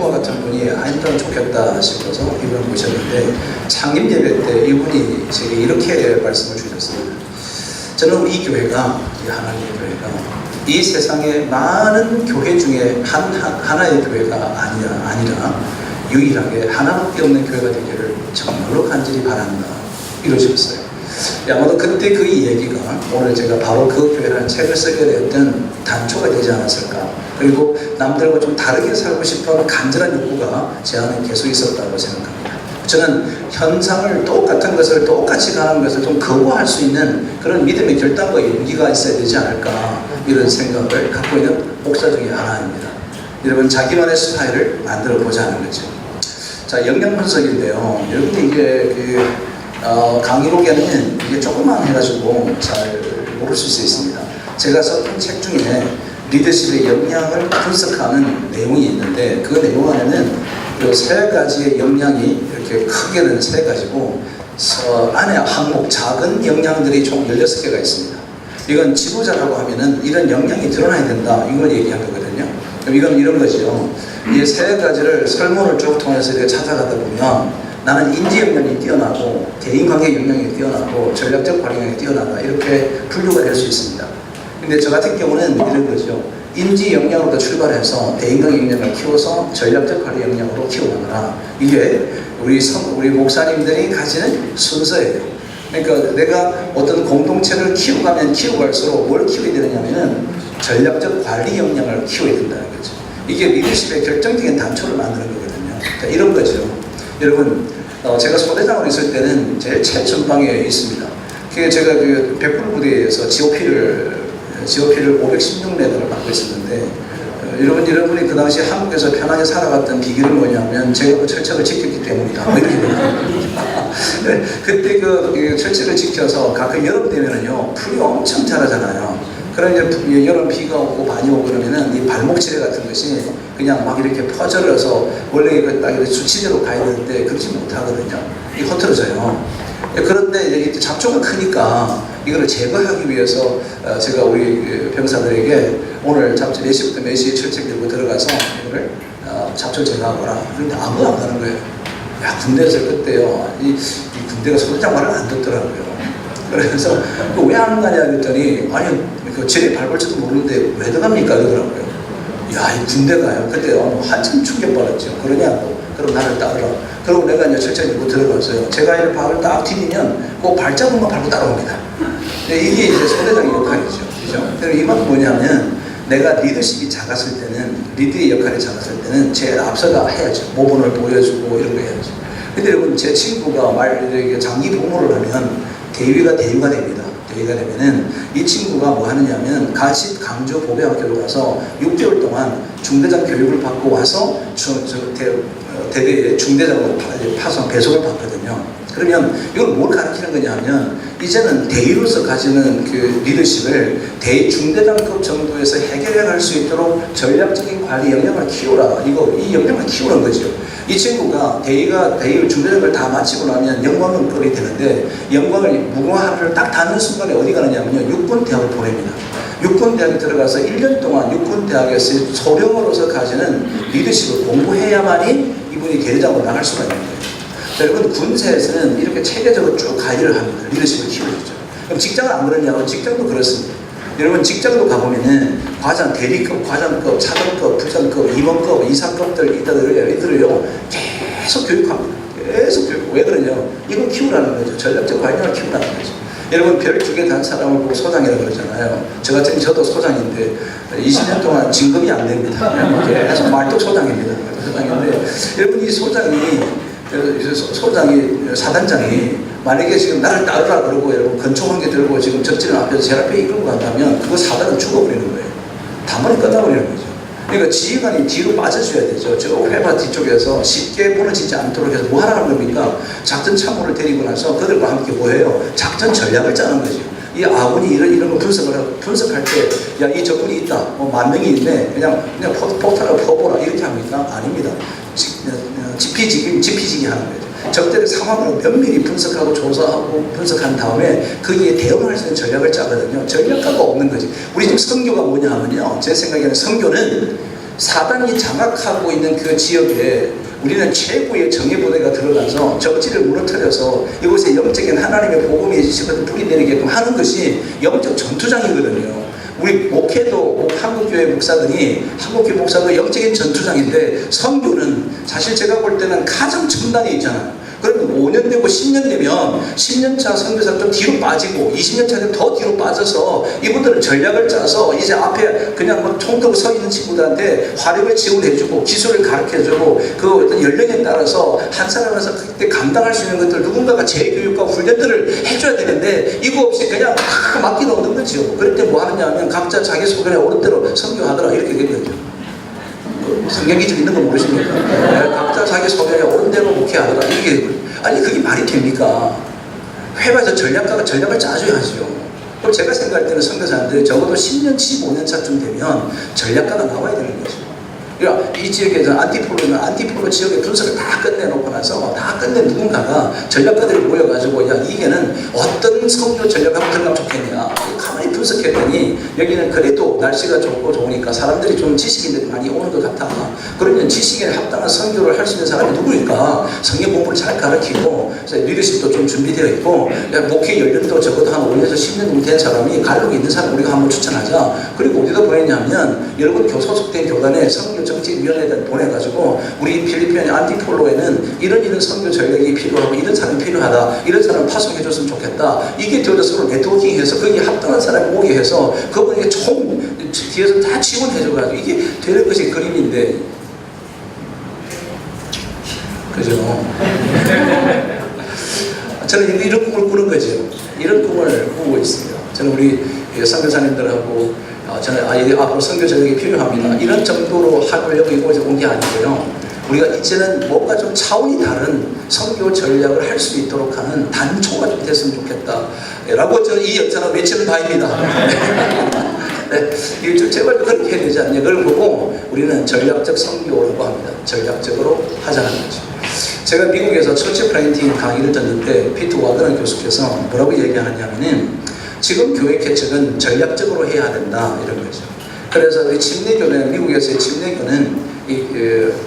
성령과 같은 분이 아니면 좋겠다 싶어서 이분을 모셨는데, 창립 예배 때 이분이 제게 이렇게 말씀을 주셨습니다. 저는 이 교회가, 이 하나님의 교회가 이 세상의 많은 교회 중에 하나의 교회가 아니라 유일하게 하나밖에 없는 교회가 되기를 정말로 간절히 바란다, 이러셨어요. 아마도 그때 그 얘기가 오늘 제가 바로 그 교회라는 책을 쓰게 되었던 단초가 되지 않았을까. 그리고 남들과 좀 다르게 살고 싶어하는 간절한 욕구가 제 안에 계속 있었다고 생각합니다. 저는 현상을, 똑같은 것을 똑같이 가는 것을 좀 거부할 수 있는 그런 믿음의 결단과 용기가 있어야 되지 않을까, 이런 생각을 갖고 있는 목사 중에 하나입니다. 여러분, 자기만의 스타일을 만들어 보자는 거죠. 자, 영양 분석인데요. 여러분이 이게 강의록에는 이게 조금만 해가지고 잘 모르실 수 있습니다. 제가 썼던 책 중에 리더십의 역량을 분석하는 내용이 있는데, 그 내용 안에는 그 세 가지의 역량이 이렇게 크게는 세 가지고, 안에 항목, 작은 역량들이 총 16개가 있습니다. 이건 지도자라고 하면은 이런 역량이 드러나야 된다, 이걸 얘기한 거거든요. 그럼 이건 이런 거죠. 이 세 가지를 설문을 쭉 통해서 이렇게 찾아가다 보면, 나는 인지 역량이 뛰어나고 대인관계 역량이 뛰어나고 전략적 활용이 뛰어나다, 이렇게 분류가 될 수 있습니다. 근데 저 같은 경우는 이런 거죠. 인지 역량으로 출발해서 대인관계 역량을 키워서 전략적 활용 역량으로 키워나가라. 이게 우리 목사님들이 가지는 순서예요. 그러니까 내가 어떤 공동체를 키워가면 키워갈수록 뭘 키워야 되느냐면은 전략적 관리 역량을 키워야 된다는 거죠. 이게 리더십의 결정적인 단초를 만드는 거거든요. 그러니까 이런 거죠. 여러분, 제가 소대장으로 있을 때는 제일 최전방에 있습니다. 그게 제가 그 백불 부대에서 GOP를 516m를 맡고 있었는데, 여러분이 그 당시 한국에서 편하게 살아갔던 비결은 뭐냐면 제가 그 철책을 지켰기 때문이다, 뭐 이렇게 그때 그 철책을 지켜서 가끔 여름 되면은요, 풀이 엄청 자라잖아요. 그럼 이제 여름 비가 오고 많이 오고 그러면은 이 발목치레 같은 것이 그냥 막 이렇게 퍼져서 원래 딱 이렇게 수치대로 가야 되는데 그렇지 못하거든요. 이게 흐트러져요. 그런데 이제 잡초가 크니까 이거를 제거하기 위해서 제가 우리 병사들에게 오늘 잡초 몇 시부터 몇 시에 철책 들고 들어가서 이거를 잡초 제거하거라. 그런데 아무도 안 가는 거예요. 야, 군대에서 그때요, 이 군대가 소대장 말을 안 듣더라고요. 그래서 왜 안 가냐 그랬더니, 아니 그 쟤네 발볼지도 모르는데 왜 들어갑니까 그러더라고요. 야, 이 군대가요. 그때 한참 충격받았죠. 그러냐고. 그럼 나를 따르라. 그리고 내가 이제 철저히 들고 들어갔어요. 제가 이 발을 딱 디디면 그 발자국만 밟고 따라옵니다. 이게 이제 소대장의 역할이죠. 그죠? 그리고 이만큼 뭐냐면, 내가 리더십이 작았을 때는, 리드의 역할이 작았을 때는 제일 앞서가 해야죠. 모범을 보여주고 이런 거 해야죠. 근데 여러분, 제 친구가 장기 복무를 하면 대위가 됩니다. 대위가 되면은 이 친구가 뭐 하느냐면, 같이 강주 보배학교로 가서 6개월 동안 중대장 교육을 받고 와서 대대에 중대장으로 파송 배속을 받거든요. 그러면 이걸 뭘 가르치는 거냐 하면, 이제는 대위로서 가지는 그 리더십을 중대장급 정도에서 해결해 갈 수 있도록 전략적인 관리 역량을 키워라. 이 역량을 키우는 거죠. 이 친구가 대위를 중대장을 다 마치고 나면 영광급이 되는데, 영광을 무궁화를 딱 닿는 순간에 어디 가느냐면요, 육군대학을 보냅니다. 육군대학에 들어가서 1년 동안 육군대학에서 소령으로서 가지는 리더십을 공부해야만이 이분이 대대장으로 나갈 수가 있는 거예요. 자, 여러분, 군세에서는 이렇게 체계적으로 쭉 관리를 합니다. 리더십을 키워주죠. 그럼 직장은 안 그러냐고? 직장도 그렇습니다. 여러분, 직장도 가보면은 과장, 대리급, 과장급, 차장급, 부장급, 임원급, 이사급들 이들을요 계속 교육합니다. 계속 교육. 왜 그러냐? 이걸 키우라는 거죠. 전략적 관리를 키우라는 거죠. 여러분, 별 2개 단 사람을 보고 소장이라고 그러잖아요. 저도 소장인데 20년 동안 진급이 안 됩니다. 계속 말뚝 소장입니다. 소장인데, 여러분, 이 사단장이 만약에 지금 나를 따르라 그러고 여러분 권총 한 개 들고 지금 적진을 앞에서 제 앞에 이끌고 간다면, 그거 사단은 죽어버리는 거예요. 단번에 끝나버리는 거죠. 그러니까 지휘관이 뒤로 빠져줘야 되죠. 저 회바 뒤쪽에서 쉽게 무너지지 않도록 해서 뭐 하라는 겁니까? 작전 참모를 데리고 나서 그들과 함께 뭐해요? 작전 전략을 짜는 거죠. 이 아군이 이런 거 분석할 때, 야, 이 적군이 있다. 10,000명이 있네. 그냥 폭탄을 퍼보라. 이렇게 합니까? 아닙니다. 지피지기 하는 거죠. 적들의 상황을 면밀히 분석하고 조사하고 분석한 다음에 거기에 대응할 수 있는 전략을 짜거든요. 전략가가 없는 거지. 우리 지금 선교가 뭐냐 하면요, 제 생각에는 선교는 사단이 장악하고 있는 그 지역에 우리는 최고의 정예부대가 들어가서 적지를 무너뜨려서 이곳에 영적인 하나님의 복음이 불이 내리게끔 하는 것이 영적 전투장이거든요. 우리 목회도 한국교회 목사들이 한국교회 목사도 영적인 전투장인데 선교는 사실 제가 볼 때는 가장 첨단에 있잖아요. 그러면 5년 되고 10년 되면 10년차 선교사 좀 뒤로 빠지고 20년차 되면 더 뒤로 빠져서 이분들은 전략을 짜서 이제 앞에 그냥 뭐 총 들고 서 있는 친구들한테 화력을 지원해주고 기술을 가르쳐주고 그 어떤 연령에 따라서 한 사람에서 그때 감당할 수 있는 것들 누군가가 재교육과 훈련들을 해줘야 되는데 이거 없이 그냥 막 맡기 놓는 거죠. 그럴 때 뭐 하느냐 하면 각자 자기 소견에 오른 대로 선교하더라 이렇게 되거든요. 성경 기준 있는 거 모르십니까? 각자 자기 소견에 옳은 대로 목회하더라. 이게 아니 그게 말이 됩니까? 회사에서 전략가가 전략을 짜줘야죠. 그럼 제가 생각할 때는 선교사님들이 적어도 10년, 15년 차쯤 되면 전략가가 나와야 되는 거죠. 그러니까 이 지역에서 안티폴로는 안티폴로 지역의 분석을 다 끝내놓고 나서 다 끝낸 누군가가 전략가들이 모여가지고 야 이게는 어떤 선교 전략하고 들어가면 좋겠냐 가만히 분석했더니 여기는 그래도 날씨가 좋고 좋으니까 사람들이 좀 지식인들이 많이 오는 것 같아. 그러면 지식에 합당한 선교를 할 수 있는 사람이 누구일까? 성경 공부를 잘 가르치고 리더십도 좀 준비되어 있고 목회 연령도 적어도 한 5년에서 10년 정도 된 사람이 갈록이 있는 사람 우리가 한번 추천하자. 그리고 어디다 보냈냐면 여러분 소속된 교단에 선교 정책위원회에 보내가지고 우리 필리핀의 안티폴로에는 이런 선교 전략이 필요하고 이런 사람이 필요하다. 이런 사람을 파송해줬으면 좋겠다. 이게 되어서 서로 네트워킹해서 거기에 합당한 사람이 오게 해서 그분에게 총 뒤에서 다 지원해줘가지고 이게 되는 것이 그림인데 그죠? 저는 이런 꿈을 꾸는 거죠. 이런 꿈을 꾸고 있습니다. 저는 우리 선교사님들하고 저는 앞으로 선교 전략이 필요합니다. 이런 정도로 하려고 이곳에 온 게 아니고요. 우리가 이제는 뭔가 좀 차원이 다른 선교 전략을 할 수 있도록 하는 단초가 좀 됐으면 좋겠다. 라고 저는 이 연찬을 외치는 바입니다. 네, 제발 그렇게 해야 되지 않냐. 그걸 보고 우리는 전략적 선교라고 합니다. 전략적으로 하자는 거죠. 제가 미국에서 처치 플랜팅 강의를 듣는데 피트 와드런 교수께서 뭐라고 얘기하느냐면은 지금 교회 개척은 전략적으로 해야 된다 이런 거죠. 그래서 이 침례교는 미국에서의 침례교는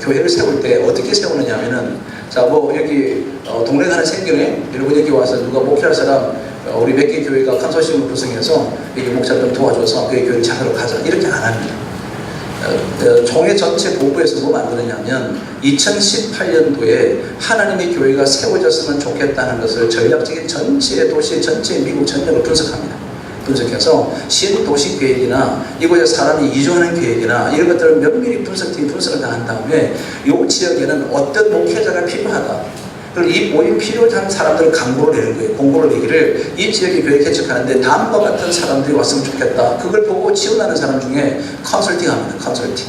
교회를 세울 때 어떻게 세우느냐면은 자 뭐 여기 동네가 하나 생기네. 여러분 여기 와서 누가 목회할 사람 우리 몇 개 교회가 컨소시엄을 구성해서 여기 목사를 좀 도와줘서 그 교회를 잘하러 가자 이렇게 안 합니다. 총회 전체 보고에서 뭐 만드느냐면 2018년도에 하나님의 교회가 세워졌으면 좋겠다는 것을 전략적인 전체 도시, 전체 미국 전역을 분석합니다. 분석해서 신도시 계획이나 이곳에 사람이 이주하는 계획이나 이런 것들을 면밀히 분석을 다 한 다음에 이 지역에는 어떤 목회자가 필요하다. 그리고 이 모임 필요한 사람들을 강구를 내는 거예요. 공고를 내기를 이 지역에 교회 개척하는데 다음과 같은 사람들이 왔으면 좋겠다. 그걸 보고 지원하는 사람 중에 컨설팅 합니다. 컨설팅.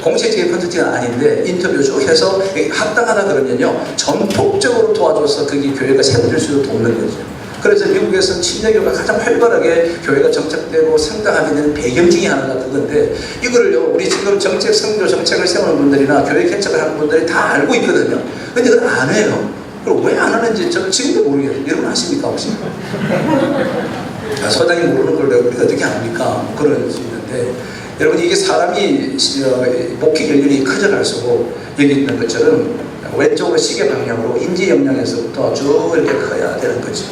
공식적인 컨설팅은 아닌데 인터뷰 쭉 해서 합당하다 그러면요 전폭적으로 도와줘서 거기 교회가 세워질 수 있도록 돕는 거죠. 그래서 미국에서는 침례교가 가장 활발하게 교회가 정착되고 성장하게 되는 배경 중에 하나가 그건데 이거를요 우리 지금 정책, 선교 정책을 세우는 분들이나 교회 개척을 하는 분들이 다 알고 있거든요. 근데 그걸 안 해요. 그럼 왜 안 하는지 저는 지금도 모르겠어요. 여러분 아십니까 혹시? 소장이 모르는 걸 내가 우리가 어떻게 압니까? 그럴 수 있는데 여러분 이게 사람이 목회 연륜이 커져갈수록 여기 있는 것처럼 왼쪽으로 시계 방향으로 인지 역량에서부터 쭉 이렇게 커야 되는 거죠.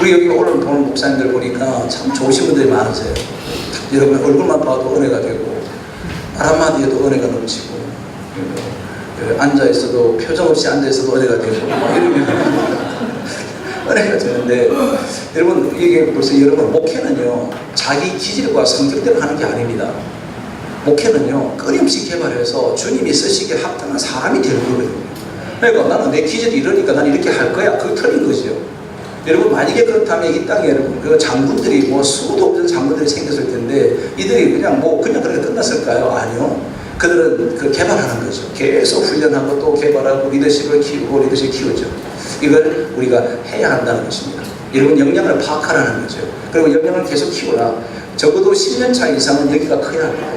우리 여기 오늘 보는 목사님들 보니까 참 좋으신 분들이 많으세요. 여러분 얼굴만 봐도 은혜가 되고 말 한마디에도 은혜가 넘치고 앉아있어도 표정 없이 앉아있어도 은혜가 되고 이러면 은혜가 되는데 여러분 이게 벌써 여러분 목회는요 자기 기질과 성격대로 하는 게 아닙니다. 목회는요 끊임없이 개발해서 주님이 쓰시기에 합당한 사람이 되는 거거든요. 그러니까 나는 내 기질이 이러니까 난 이렇게 할 거야. 그게 틀린 거죠. 여러분 만약에 그렇다면 이 땅에 여러분 그 장군들이 뭐 수도 없는 장군들이 생겼을 텐데 이들이 그냥 그렇게 끝났을까요? 아니요. 그들은 그 개발하는 거죠. 계속 훈련하고 또 개발하고 리더십을 키우고 리더십 키우죠. 이걸 우리가 해야 한다는 것입니다. 여러분 역량을 파악하라는 거죠. 그리고 역량을 계속 키우라. 적어도 10년 차 이상은 여기가 커야 합니다.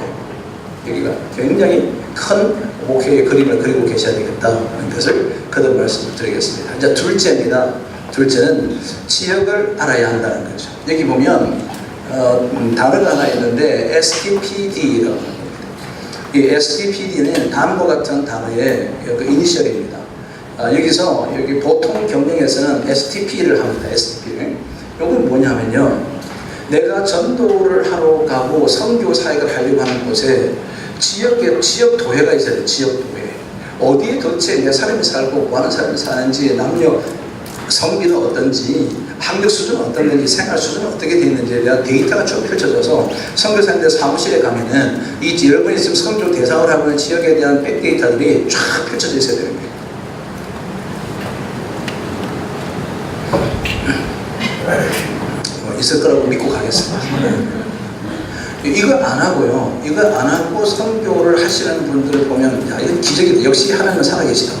여기가 굉장히 큰 목회의 그림을 그리고 계셔야 되겠다는 것을 거듭 말씀을 드리겠습니다. 이제 둘째입니다. 둘째는 지역을 알아야 한다는 거죠. 여기 보면 단어가 하나 있는데 SPPD라고 합니다. 이 STPD는 다음과 같은 단어의 그 이니셜입니다. 여기서 여기 보통 경영에서는 STP를 합니다. STP. 이건 뭐냐면요. 내가 전도를 하러 가고 선교 사역을 하려고 하는 곳에 지역 도회가 있어야 돼요. 지역 도회. 어디에 도대체 내 사람이 살고 뭐 하는 사람이 사는지, 남녀 성비는 어떤지, 학력 수준은 어떤지, 생활 수준은 어떻게 되어 있는지에 대한 데이터가 쭉 펼쳐져서 선교사님들 사무실에 가면은 이 여러분이 지금 선교 대상을 하고 있는 지역에 대한 백데이터들이 쫙 펼쳐져 있어야 되는 거예요. 있을 거라고 믿고 가겠습니다. 이걸 안 하고요. 이걸 안 하고 선교를 하시는 분들을 보면, 야, 이건 기적이다. 역시 하나님은 살아계시다.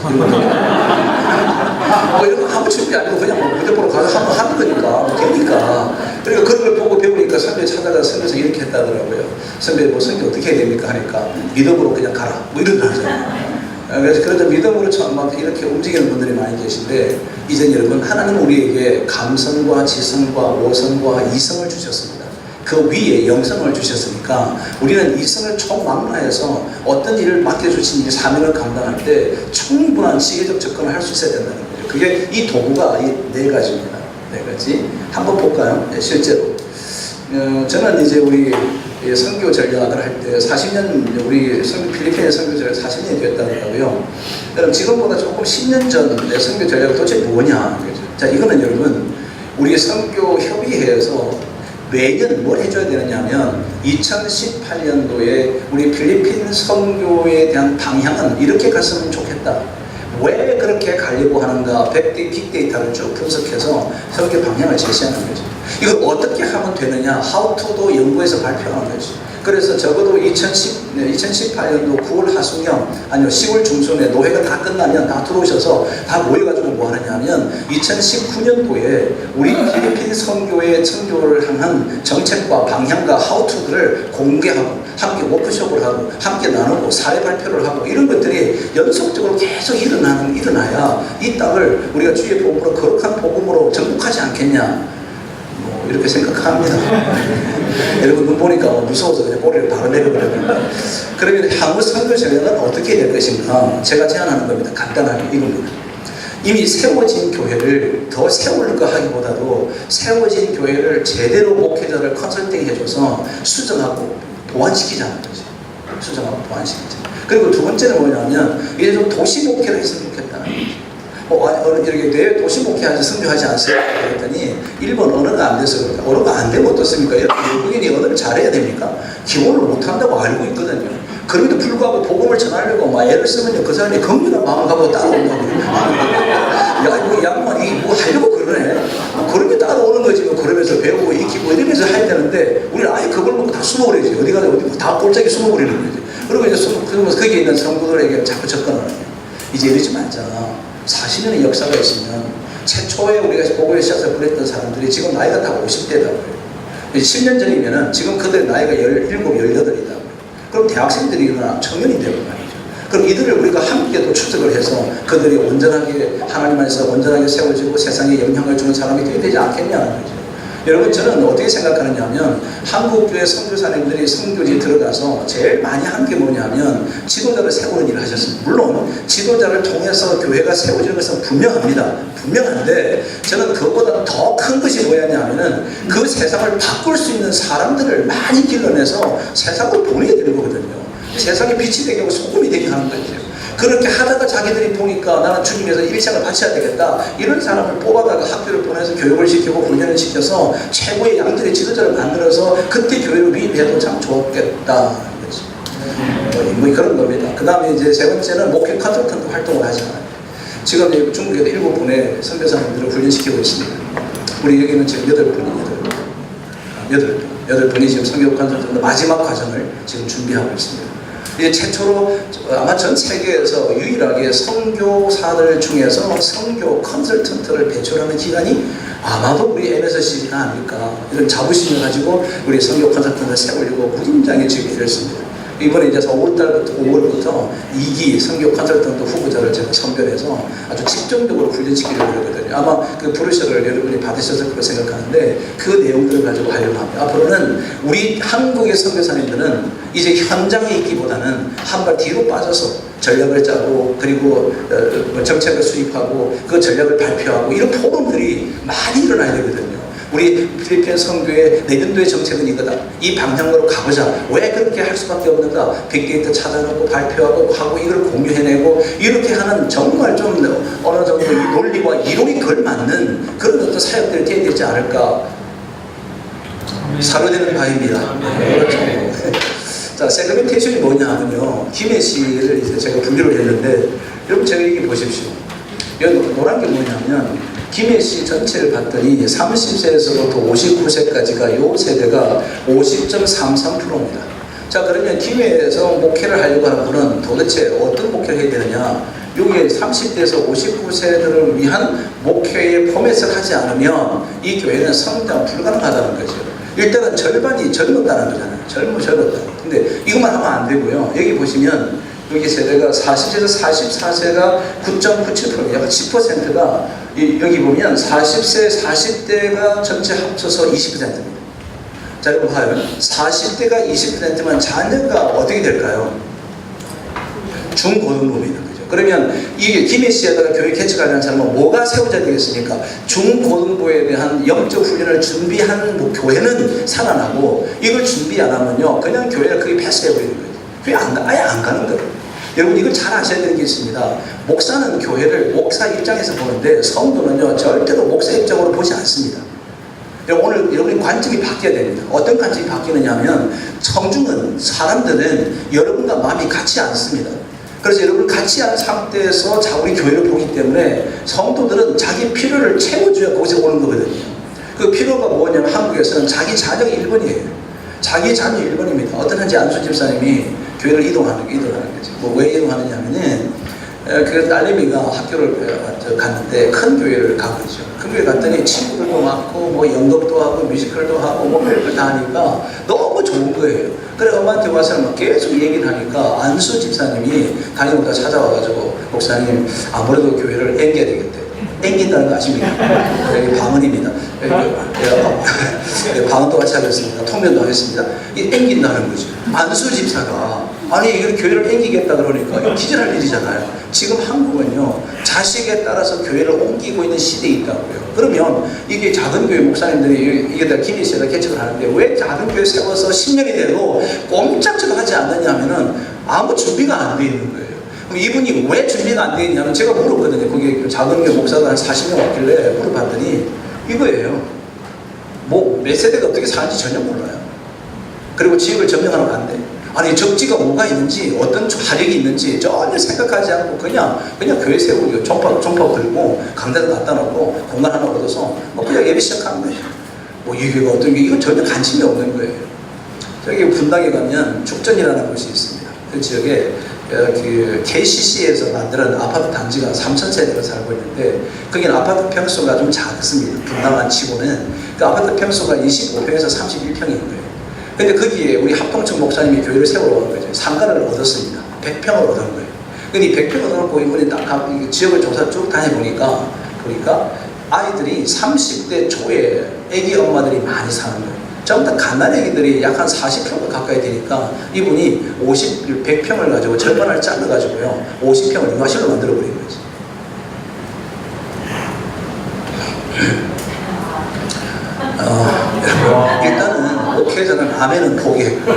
이런 거 하고 싶지 않고 그냥 뭐 무대보러 가서 한번 하는 거니까, 되니까. 그러니까 그런 걸 보고 배우니까 선배 찾아가 선교에서 이렇게 했다더라고요. 선배 뭐 선교 어떻게 해야 됩니까? 하니까 믿음으로 그냥 가라. 뭐 이런 거 하잖아요. 그래서 믿음으로 처음 이렇게 움직이는 분들이 많이 계신데, 이제 여러분, 하나님 우리에게 감성과 지성과 오성과 이성을 주셨습니다. 그 위에 영성을 주셨으니까 우리는 이성을 총망라해서 어떤 일을 맡겨주신 이 사명을 감당할 때 충분한 시계적 접근을 할 수 있어야 된다는 거죠. 그게 이 도구가 이 네 가지입니다. 네 가지. 한번 볼까요? 네, 실제로. 저는 이제 우리 선교 전략을 할 때 40년, 우리 필리핀의 선교 전략 40년이 됐다고요. 여러분, 지금보다 조금 10년 전 내 선교 전략이 도대체 뭐냐. 자, 이거는 여러분, 우리 선교 협의회에서 매년 뭘 해줘야 되느냐면 2018년도에 우리 필리핀 선교에 대한 방향은 이렇게 갔으면 좋겠다. 왜 그렇게 가려고 하는가, 빅데이터를 쭉 분석해서 선교 방향을 제시하는 거죠. 이걸 어떻게 하면 되느냐, how to도 연구해서 발표하는 거죠. 그래서 적어도 2018년도 9월 하순경, 아니요 10월 중순에 노회가 다 끝나면 다 들어오셔서 다 모여가지고 뭐 하느냐 하면 2019년도에 우리 필리핀 선교의 선교를 향한 정책과 방향과 how to들을 공개하고 함께 워크숍을 하고 함께 나누고 사례 발표를 하고 이런 것들이 연속적으로 계속 일어나야 이 땅을 우리가 주의 복음으로 거룩한 복음으로 정복하지 않겠냐, 뭐 이렇게 생각합니다. 여러분 눈 보니까 무서워서 그냥 꼬리를 바로 내려버렸는데, 그러면 향후 선교 전략은 어떻게 될 것인가 제가 제안하는 겁니다. 간단하게 이겁니다. 이미 세워진 교회를 더 세울까 하기보다도 세워진 교회를 제대로 목회자를 컨설팅 해줘서 수정하고 보완시키자는 거죠. 수정하고 보완시키자. 그리고 두 번째는 뭐냐면 이제 좀 도시 목회를 했으면 좋겠다는 거죠. 이렇게 내 도시 목회하지 선교하지 않습니까? 그랬더니 일본 언어가 안 돼서 그런가. 언어가 안 되면 어떻습니까? 외국인이 언어를 잘해야 됩니까? 기본을 못한다고 알고 있거든요. 그럼에도 불구하고 복음을 전하려고 막 애를 쓰면요, 그 사람이 긍휼한 마음을 갖고 따라온다고. 야, 이 양반이 뭐 하려고 그러네. 그렇게 따라오는 거지. 뭐 그러면서 배우고 익히고 이러면서 해야 되는데 우리는 아예 그걸 먹고 다 숨어버리지. 어디 가서 어디 다 꼴짝이 숨어버리는 거지. 그리고 이제 그러면서 거기에 있는 성도들에게 자꾸 접근하는 거예요. 이제 이러지 말자. 40년의 역사가 있으면 최초에 우리가 복음의 씨앗을 보냈던 사람들이 지금 나이가 다 50대라고요. 10년 전이면은 지금 그들의 나이가 17, 18이다. 그럼 대학생들이 일어나 청년이 되고 말이죠. 그럼 이들을 우리가 함께 또 추적을 해서 그들이 온전하게 하나님 안에서 온전하게 세워지고 세상에 영향을 주는 사람이 되지 않겠냐는 거죠. 여러분, 저는 어떻게 생각하느냐 하면 한국교회 선교사님들이 선교지에 들어가서 제일 많이 한 게 뭐냐면 지도자를 세우는 일을 하셨습니다. 물론 지도자를 통해서 교회가 세워지는 것은 분명합니다. 분명한데 저는 그것보다 더 큰 것이 뭐냐면은 그 세상을 바꿀 수 있는 사람들을 많이 길러내서 세상으로 보내야 되는 거거든요. 세상에 빛이 되게 하고 소금이 되게 하는 거죠. 그렇게 하다가 자기들이 보니까 나는 주님에서 일생을 바쳐야 되겠다, 이런 사람을 뽑아다가 학교를 보내서 교육을 시키고 훈련을 시켜서 최고의 양들의 지도자를 만들어서 그때 교회를 위임해도 참 좋겠다. 뭐 그런 겁니다. 그 다음에 이제 세 번째는 목회 컨설턴트 활동을 하잖아요. 지금 중국에도 7분의 선교사님들을 훈련시키고 있습니다. 우리 여기는 지금 8분이 지금 선교 컨설턴트 마지막 과정을 지금 준비하고 있습니다. 이제 최초로 아마 전 세계에서 유일하게 선교사들 중에서 선교 컨설턴트를 배출하는 기관이 아마도 우리 MSC가 아닐까, 이런 자부심을 가지고 우리 선교 컨설턴트를 세우려고 무림장에 지금 일했습니다. 이번에 이제 5월부터 2기 선교 컨설턴트 후보자를 제가 선별해서 아주 집중적으로 훈련시키려고 그러거든요. 아마 그 브로셔를 여러분이 받으셔서 그렇게 생각하는데 그 내용들을 가지고 하려고 합니다. 앞으로는 우리 한국의 선교사님들은 이제 현장에 있기보다는 한 발 뒤로 빠져서 전략을 짜고 그리고 정책을 수립하고 그 전략을 발표하고 이런 포럼들이 많이 일어나야 되거든요. 우리 필리핀 선교의 내년도의 정책은 이거다. 이 방향으로 가보자. 왜 그렇게 할 수밖에 없는가? 빅데이터 찾아놓고 발표하고 하고 이걸 공유해내고 이렇게 하는 정말 좀 어느 정도 이 논리와 이론이 걸맞는 그런 어떤 사역들이 되어야 되지 않을까 사료되는 바입니다. 그렇죠. 자, 세그멘테이션이 뭐냐 하면요. 김해 씨를 이제 제가 분류를 했는데 여러분 제가 이게 보십시오. 여기 노란 게 뭐냐면 김해 씨 전체를 봤더니 30세에서부터 59세까지가 요 세대가 50.33%입니다. 자, 그러면 김해에서 목회를 하려고 하는 분은 도대체 어떤 목회를 해야 되느냐? 여기에 30대에서 59세들을 위한 목회의 포맷을 하지 않으면 이 교회는 성장 불가능하다는 거죠. 일단은 절반이 젊었다는 거잖아요. 젊었다. 근데 이것만 하면 안 되고요. 여기 보시면 여기 세대가 40세에서 44세가 9.97%, 약간 10%가 여기 보면 40세, 40대가 전체 합쳐서 20%입니다. 자, 여러분 봐요. 40대가 20%면 자녀가 어떻게 될까요? 중고등부입니다. 그러면 이게 김해 씨에다가 교회 개척하려는 사람은 뭐가 세워져야 되겠습니까? 중고등부에 대한 영적 훈련을 준비한 교회는 살아나고 이걸 준비 안 하면요 그냥 교회를 거의 패스해버리는 거예요. 교회 아예 안 가는 거예요. 여러분 이걸 잘 아셔야 되는 게 있습니다. 목사는 교회를 목사 입장에서 보는데 성도는요 절대로 목사 입장으로 보지 않습니다. 오늘 여러분의 관점이 바뀌어야 됩니다. 어떤 관점이 바뀌느냐 하면 청중은 사람들은 여러분과 마음이 같지 않습니다. 그래서 여러분 같이 하는 상태에서 우리 교회를 보기 때문에 성도들은 자기 필요를 채워줘야 거기서 오는 거거든요. 그 필요가 뭐냐면 한국에서는 자기 자녀가 1번이에요. 자기 자녀 1번입니다. 어떤 한지 안수 집사님이 교회를 이동하는 거죠. 왜 이동하느냐 하면은 그 딸내미가 학교를 갔는데 큰 교회를 가고 있죠. 큰 교회 갔더니 친구들도 많고 뭐 연극도 하고 뮤지컬도 하고 뭐 별걸 다 하니까 너무 좋은 거예요. 그래 엄마한테 와서 계속 얘기를 하니까 안수 집사님이 다니고다 찾아와가지고 목사님 아무래도 교회를 앵겨야 되겠대. 앵긴다는 거 아십니까? 여기 방언입니다. 방언도 같이 하겠습니다. 통변도 하겠습니다. 이 앵긴다는 거죠. 안수 집사가 아니 이걸 교회를 앵기겠다 그러니까 이거 기절할 일이잖아요. 지금 한국은요 자식에 따라서 교회를 옮기고 있는 시대에 있다고요. 그러면 이게 작은 교회 목사님들이 이게 다 김해 씨에다 개척을 하는데 왜 작은 교회 세워서 10년이 돼도 꼼짝지도 하지 않느냐 하면은 아무 준비가 안 돼 있는 거예요. 그럼 이분이 왜 준비가 안 돼 있냐면 제가 물었거든요. 거기 작은 교회 목사가 한 40년 왔길래 물어봤더니 이거예요. 뭐 몇 세대가 어떻게 사는지 전혀 몰라요. 그리고 지역을 점령하러 간대. 아니 적지가 뭐가 있는지 어떤 화력이 있는지 전혀 생각하지 않고 그냥 교회 세우고 종파 들고 강단을 갖다 놓고 공간 하나 얻어서 그냥 예배 시작하는 거예요. 뭐 이게 어떤 게 이건 전혀 관심이 없는 거예요. 저기 분당에 가면 축전이라는 곳이 있습니다. 그 지역에 그 KCC에서 만드는 아파트 단지가 3,000세대가 살고 있는데 거기는 아파트 평수가 좀 작습니다. 분당만 치고는 그 아파트 평수가 25평에서 31평인 거예요. 근데 거기에 우리 합동청 목사님이 교회를 세우러 온 거죠. 상가를 얻었습니다. 100평을 얻은 거예요. 근데 이 100평을 얻어놓고 이분이 딱 지역을 조사 쭉 다녀보니까 아이들이 30대 초에 애기 엄마들이 많이 사는 거예요. 전부 다 갓난 애기들이 약 한 40평 가까이 되니까 이분이 100평을 가지고 절반을 잘라가지고요 50평을 유아실로 만들어버린 거죠. 일단은 목회자는 아멘은 포기했고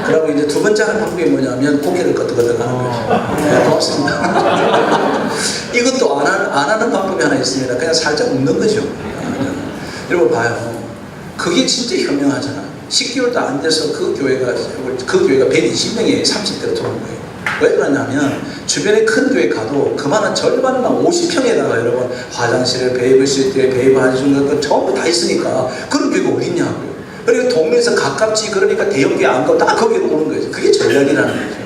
그러고 이제 두 번째 하는 방법이 뭐냐면 고개를 끄덕끄덕 하는 거죠. 네, 고맙습니다. 이것도 안 하는 방법이 하나 있습니다. 그냥 살짝 웃는 거죠. 여러분 봐요. 그게 진짜 현명하잖아. 10개월도 안 돼서 그 교회가 120명이 30대로 들어온 거예요. 왜 그러냐면 주변에 큰 교회 가도 그만한 절반은 50평에다가 여러분 화장실에 베이블 시트에 베이블 해주는 거 전부 다 있으니까 그런 교회가 어딨냐고요. 그리고 동네에서 가깝지 그러니까 대형교회 안 가고 다 거기로 오는 거예요. 그게 전략이라는 거죠.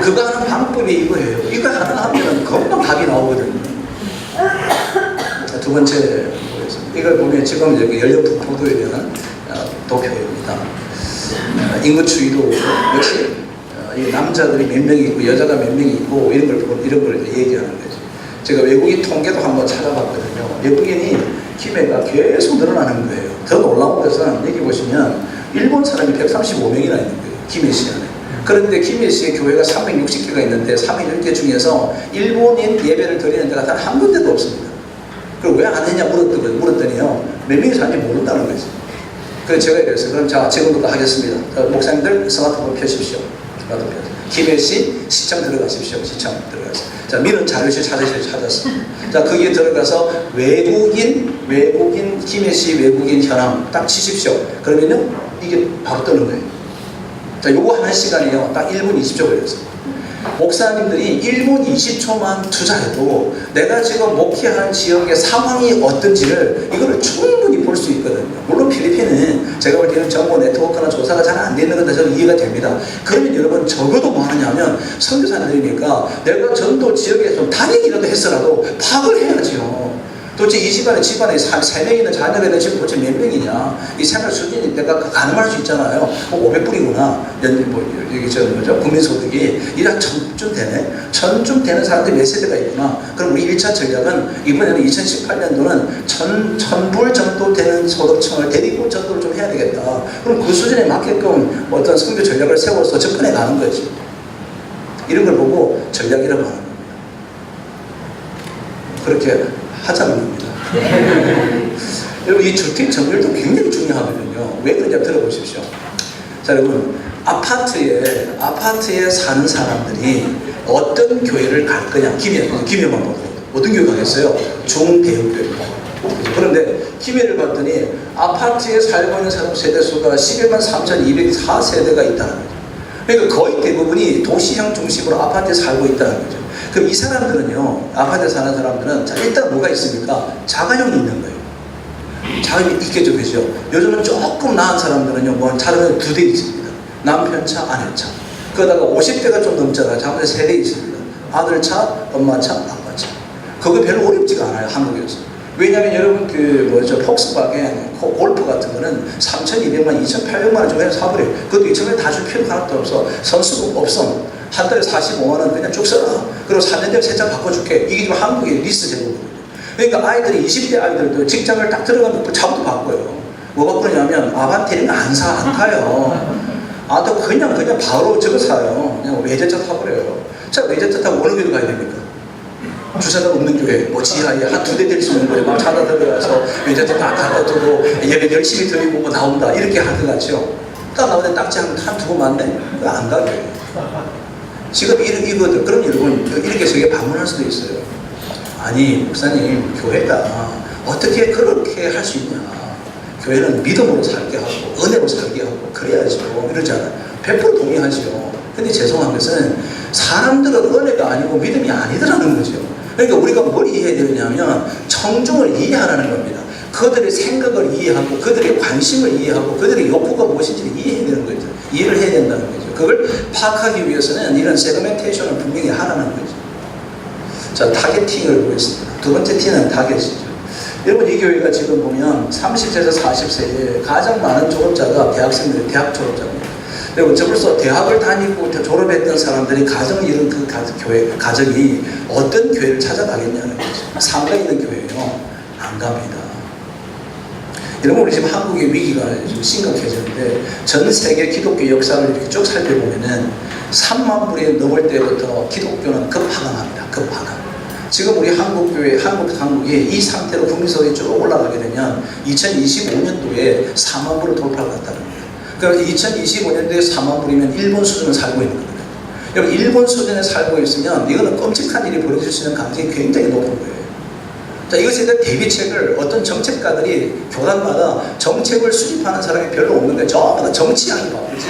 그거 하는 방법이 이거예요. 이거 하나 하면 금방 답이 나오거든요. 두 번째, 이걸 보면 지금 여기 연료포도에 대한 도표입니다. 인구추이도 역시 이 남자들이 몇 명이 있고 여자가 몇 명이 있고 이런 걸 얘기하는 거죠. 제가 외국인 통계도 한번 찾아봤거든요. 외국인이 김해가 계속 늘어나는 거예요. 더 놀라운 것은 여기 보시면 일본 사람이 135명이나 있는 거예요. 김해시 안에. 그런데 김해시에 교회가 360개가 있는데 360개 중에서 일본인 예배를 드리는 데가 단 한 군데도 없습니다. 그리고 왜 안 했냐 물었더니요. 몇 명이 사는지 모른다는 거죠. 그래서 제가 이랬어요. 그럼 자, 지금부터 하겠습니다. 목사님들 스마트폰 펴십시오. 김해시 시청 들어가십시오. 시청 들어가세요. 자, 미는 자료실 찾았습니다. 자, 거기에 들어가서 외국인 김해시 외국인 현황 딱 치십시오. 그러면요 이게 바로 뜨는 거예요. 자, 요거 하는 시간이요 딱 1분 20초 걸렸어요. 목사님들이 1분 20초만 투자해도 내가 지금 목회하는 지역의 상황이 어떤지를 이거를 충분히 볼 수 있거든요. 물론 필리핀은 제가 볼 때는 정보 네트워크나 조사가 잘 안 되는 건데 저는 이해가 됩니다. 그러면 여러분 적어도 뭐 하느냐면 선교사님들이니까 내가 전도 지역에 좀 다니기라도 했어라도 파악을 해야지요. 도대체 이 집안에 3명 있는 자녀가 있는 집은 도대체 몇 명이냐. 이 생활 수준이 내가 가늠할 수 있잖아요. 500불이구나. 여기 국민소득이 이랑 1000쯤 되네. 1000쯤 되는 사람들이 몇 세대가 있구나. 그럼 우리 1차 전략은 이번에는 2018년도는 1000불 정도 되는 소득층을 데리고 전도를 좀 해야 되겠다. 그럼 그 수준에 맞게끔 어떤 선교 전략을 세워서 접근해 가는 거지. 이런 걸 보고 전략이라고 하는 겁니다. 그렇게 하자는 겁니다. 여러분 이 주택 정렬도 굉장히 중요하거든요. 왜 그런지 들어보십시오. 자, 여러분 아파트에 사는 사람들이 어떤 교회를 갈 거냐. 김해만 보고 어떤 교회 가겠어요? 중대형교회. 그런데 김해를 봤더니 아파트에 살고 있는 사람 세대수가 11만 3,204세대가 있다는 거죠. 그러니까 거의 대부분이 도시형 중심으로 아파트에 살고 있다는 거죠. 그럼 이 사람들은요, 아파트에 사는 사람들은 자, 일단 뭐가 있습니까? 자가용이 있는 거예요. 자가용이 있겠죠, 그죠? 요즘은 조금 나은 사람들은요, 뭐 차는 2대 있습니다. 남편 차, 아내 차. 그러다가 50대가 좀 넘잖아요. 자면 3대 있습니다. 아들 차, 엄마 차, 아빠 차. 그거 별로 어렵지가 않아요, 한국에서. 왜냐하면 여러분 폭스바겐 골프 같은 거는 3,200만, 2,800만 원 정도 해서 사버려요. 그것도 2,000만 원 다 줄 필요가 하나도 없어. 선수도 없어. 한 달에 45만 원 그냥 쭉 써라. 그리고 3년 되면 세 장 바꿔줄게. 이게 지금 한국의 리스 제도거든요. 그러니까 아이들이 20대 아이들도 직장을 딱 들어가면 차부터 바꿔요. 뭐 바꾸냐면 아반떼는 안 타요. 또 그냥 바로 저거 사요. 그냥 외제차 타버려요. 자, 외제차 타고 어느 교회 가야 됩니까? 주차장 없는 교회, 뭐 지하에 한 2대 될 수 있는 거예요. 막 찾아 들어가서 외제차 다 갖다 두고 예배 열심히 드리고 뭐 나온다. 이렇게 할 것 같죠? 딱 나오는데 딱지 한 2번 맞네? 안 가요. 지금 이거들, 그럼 여러분 이렇게 저게 방문할 수도 있어요. 아니 목사님, 교회가 어떻게 그렇게 할 수 있냐. 교회는 믿음으로 살게 하고 은혜로 살게 하고 그래야죠. 이러잖아요. 100% 동의하죠. 근데 죄송한 것은 사람들은 은혜가 아니고 믿음이 아니더라는 거죠. 그러니까 우리가 뭘 이해해야 되냐면 청중을 이해하라는 겁니다. 그들의 생각을 이해하고 그들의 관심을 이해하고 그들의 욕구가 무엇인지를 이해해야 되는 거죠. 이해를 해야 된다는 거죠. 그걸 파악하기 위해서는 이런 세그멘테이션을 분명히 하라는 거죠. 자, 타겟팅을 보겠습니다. 두 번째 T는 타겟이죠. 여러분 이 교회가 지금 보면 30세에서 40세에 가장 많은 졸업자가 대학생들, 대학 졸업자입니다. 그리고 벌써 대학을 다니고 졸업했던 사람들이 가정 이룬 그 가정이 어떤 교회를 찾아가겠냐는 거죠. 상가 있는 교회예요. 안 갑니다. 여러분 우리 지금 한국의 위기가 좀 심각해졌는데 전 세계 기독교 역사를 이렇게 쭉 살펴보면은 3만 불이 넘을 때부터 기독교는 급하강합니다. 급하강. 지금 우리 한국이 이 상태로 국민소득이 쭉 올라가게 되면 2025년도에 4만 불을 돌파를 한다는 거예요. 그럼 2025년도에 4만 불이면 일본 수준을 살고 있는 거예요. 여러분 일본 수준에 살고 있으면 이거는 끔찍한 일이 벌어질 수 있는 가능성이 굉장히 높은 거예요. 자, 이것에 대한 대비책을 어떤 정책가들이 교단마다 정책을 수립하는 사람이 별로 없는 거예요. 전부 다 정치하기 바쁘지.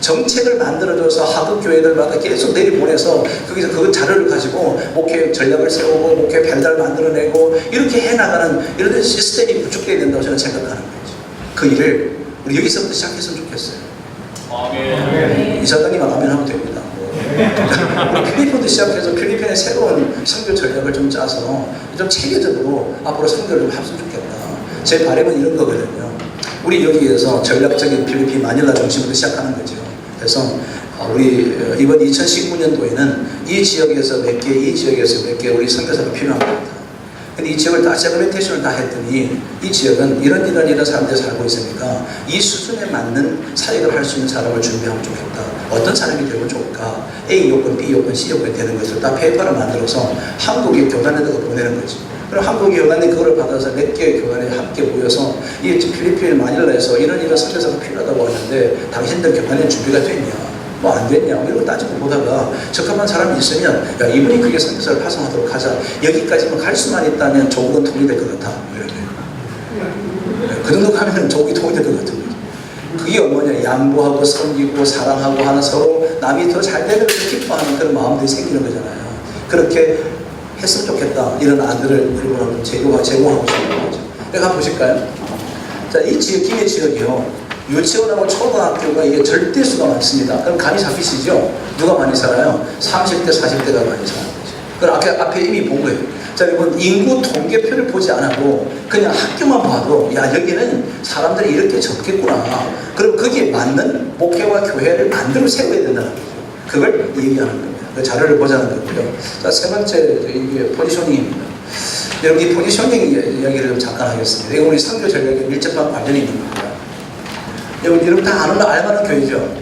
정책을 만들어줘서 하급교회들마다 계속 내리보내서 거기서 그 자료를 가지고 목회 전략을 세우고 목회 배달 만들어내고 이렇게 해나가는 이런 시스템이 구축되어야 된다고 저는 생각하는 거죠. 그 일을 우리 여기서부터 시작했으면 좋겠어요. 이사장님만 아멘 하면 됩니다. 우리 필리핀도 시작해서 필리핀의 새로운 선교 전략을 좀 짜서 좀 체계적으로 앞으로 선교를 좀 했으면 좋겠다. 제 바람은 이런 거거든요. 우리 여기에서 전략적인 필리핀 마닐라 중심으로 시작하는 거죠. 그래서 우리 이번 2019년도에는 이 지역에서 몇 개, 이 지역에서 몇 개 우리 선교사가 필요한 겁니다. 근데 이 지역을 다 세그멘테이션을 다 했더니 이 지역은 이런 사람들이 살고 있으니까 이 수준에 맞는 사역을 할 수 있는 사람을 준비하면 좋겠다. 어떤 사람이 되면 좋을까? A 요건, B 요건, C 요건이 되는 것을 다 페이퍼를 만들어서 한국의 교단에다가 보내는 거지. 그럼 한국의 교단이 그걸 받아서 몇 개의 교단에 함께 모여서 이 필리핀 마닐라에서 이런 선교사가 필요하다고 하는데 당신들 교단에 준비가 됐냐? 뭐 안 됐냐? 이런 거 따지고 보다가 적합한 사람이 있으면 야 이분이 그게 선교사를 파송하도록 하자. 여기까지만 갈 수만 있다면 조국은 통일될 것 같아. 이렇게. 그 정도 가면 조국이 통일될 것 같은 거죠. 그게 뭐냐? 양보하고 섬기고 사랑하고 하는 서로 남이 더 잘 되는 걸 기뻐하는 그런 마음들이 생기는 거잖아요. 그렇게 했으면 좋겠다. 이런 안들을 여러분 제공하고 싶은 거죠. 내가 보실까요? 자, 이 지역, 김해 지역이요. 유치원하고 초등학교가 이게 절대수가 많습니다. 그럼 감이 잡히시죠? 누가 많이 살아요? 30대, 40대가 많이 사는 거죠. 그럼 앞에 이미 본 거예요. 자, 여러분, 인구 통계표를 보지 않아도 그냥 학교만 봐도 야, 여기는 사람들이 이렇게 적겠구나. 그럼 거기에 맞는 목회와 교회를 만들어 세워야 된다는 거죠. 그걸 얘기하는 겁니다. 그 자료를 보자는 거고요. 자, 세 번째, 이게 포지셔닝입니다. 여러분, 이 포지셔닝 이야기를 좀 잠깐 하겠습니다. 이거 우리 선교 전략에 밀접한 관련이 있는 겁니다. 여러분 다 알만한 교회죠?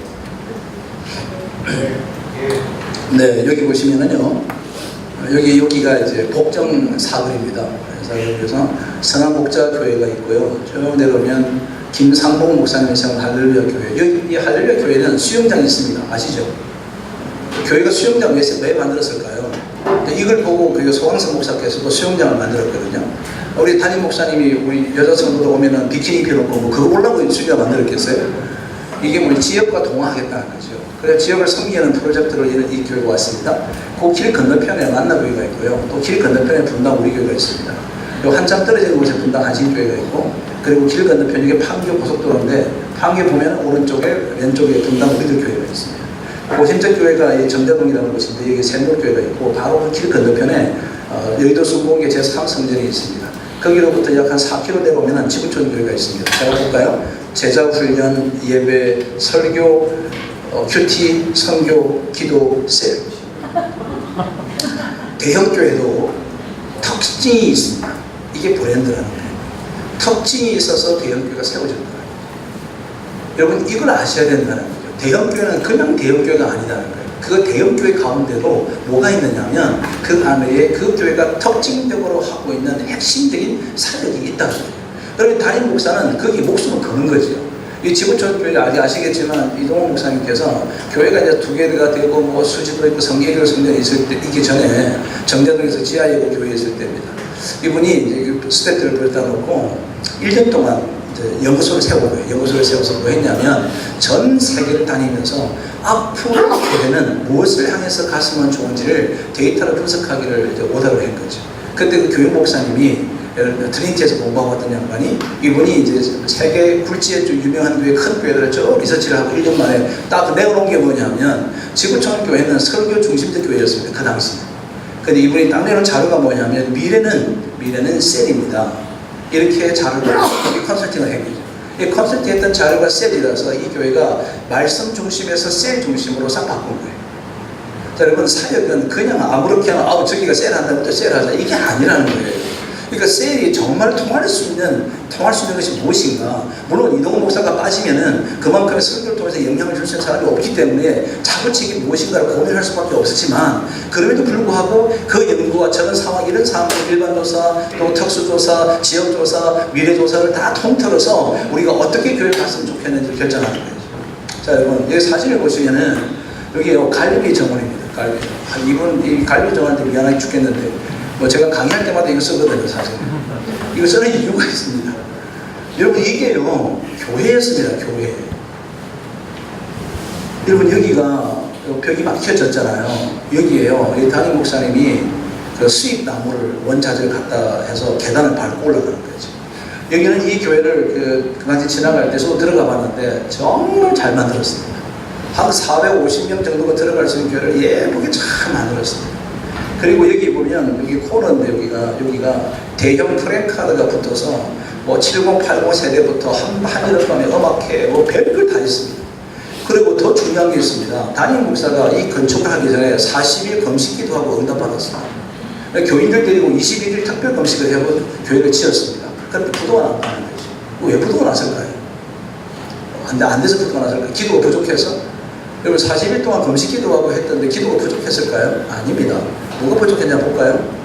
네, 여기 보시면은요, 여기가 이제 복정 사거리입니다. 그래서 여기서 선한복자교회가 있고요. 쭉 내려오면 김상봉 목사님의 세운 할렐루야 교회. 여기 이 할렐루야 교회는 수영장이 있습니다. 아시죠? 교회가 수영장 왜 만들었을까요? 이걸 보고 그 소강성 목사께서도 수영장을 만들었거든요. 우리 담임 목사님이 우리 여자 성도들 오면은 비키니 입혀놓고 뭐 그거 보려고 수영장 만들었겠어요? 이게 뭐 지역과 동화하겠다는 거죠. 그래서 지역을 섬기는 프로젝트로 이 교회가 왔습니다. 그 길 건너편에 만나교회가 있고요. 또 길 건너편에 분당 우리 교회가 있습니다. 요 한참 떨어진 곳에 분당 한신교회가 있고, 그리고 길 건너편 이게 판교 고속도로인데 판교 보면 오른쪽에 왼쪽에 분당 우리들 교회가 있습니다. 고신적 교회가 정대동이라는 곳인데 여기 샘돌교회가 있고 바로 길 건너편에 여의도 순복의 제3성전이 있습니다. 거기로부터 약 한 4km 내려오면 지구촌 교회가 있습니다. 제가 볼까요? 제자훈련, 예배, 설교, 큐티, 선교, 기도, 셀. 대형교회도 특징이 있습니다. 이게 브랜드라는 거예요. 특징이 있어서 대형교회가 세워졌다. 여러분 이걸 아셔야 된다는 거예요. 대형교회는 그냥 대형교회가 아니다는 거예요. 그 대형교회 가운데도 뭐가 있느냐면 그 안에 그 교회가 특징적으로 하고 있는 핵심적인 사역이 있다는 거예요. 그러면 담임 목사는 거기 목숨을 거는 거죠. 이 지구촌 교회 아시겠지만 이동호 목사님께서 교회가 이제 2개가 되고 뭐 수지도 있고 성계교 성전이 있을 때 이기 전에 정대동에서 지하예고 교회에 있을 때입니다. 이분이 이제 스태프들을 불러다 놓고 1년 동안 이제 연구소를 세운 거예요. 연구소를 세워서 뭐 했냐면 전 세계를 다니면서 앞으로 교회는 무엇을 향해서 갔으면 좋은지를 데이터로 분석하기를 이제 오더를 한 거죠. 그때 그 교육 목사님이 트리니티에서 공부하고 왔던 양반이 이분이 이제 세계 굴지에 좀 유명한 교회 큰 교회들을 쭉 리서치를 하고 1년 만에 딱 내어놓은 게 뭐냐면 지구촌 교회는 설교 중심적 교회였습니다. 그 당시. 근데 이분이 딱 내놓은 자료가 뭐냐면 미래는 셀입니다. 이렇게 자료를 컨설팅을 한 거죠. 이 컨설팅 했던 자료가 셀이라서 이 교회가 말씀 중심에서 셀 중심으로 싹 바꾼 거예요. 자, 여러분 사역은 그냥 아무렇게나 저기가 셀한다고 또 셀하자 이게 아니라는 거예요. 그러니까 셀이 정말 통할 수 있는 것이 무엇인가. 물론 이동호 목사가 빠지면은 그만큼의 설교를 통해서 영향을 줄 수 있는 사람이 없기 때문에 자구책이 무엇인가를 고민할 수밖에 없었지만 그럼에도 불구하고 그 연구와 저런 상황 이런 상황을 일반조사 또 특수조사 지역조사 미래조사를 다 통틀어서 우리가 어떻게 교회를 갔으면 좋겠는지 결정하는 거예요. 자, 여러분 여기 사진을 보시면은 여기 갈비 정원입니다. 이분 이 갈비 정원한테 미안하게 죽겠는데 뭐 제가 강의할 때마다 이거 쓰거든요, 사실. 이거 쓰는 이유가 있습니다. 여러분, 이게요, 교회였습니다, 교회. 여러분, 여기가 벽이 막혀졌잖아요. 여기에요, 이 담임 목사님이 그 수입 나무를 원자재를 갖다 해서 계단을 밟고 올라가는 거죠. 여기는 이 교회를 그간지 지나갈 때 저도 들어가 봤는데 정말 잘 만들었습니다. 한 450명 정도가 들어갈 수 있는 교회를 예쁘게 잘 만들었습니다. 그리고 여기 보면 여기 코너인데 여기가 대형 프랭카드가 붙어서 뭐 70, 80 세대부터 한여름밤에 음악회 뭐 별걸 다 있습니다. 그리고 더 중요한 게 있습니다. 담임 목사가 이 건축을 하기 전에 40일 금식기도 하고 응답받았습니다. 교인들 데리고 21일 특별 금식을 하고 교회를 지었습니다. 그런데 부도가 안 나는 거죠. 왜 부도가 났을까요? 안 돼서 부도가 났을까요? 기도가 부족해서? 여러분 40일 동안 금식기도 하고 했던데 기도가 부족했을까요? 아닙니다. 뭐가 부족했냐 볼까요?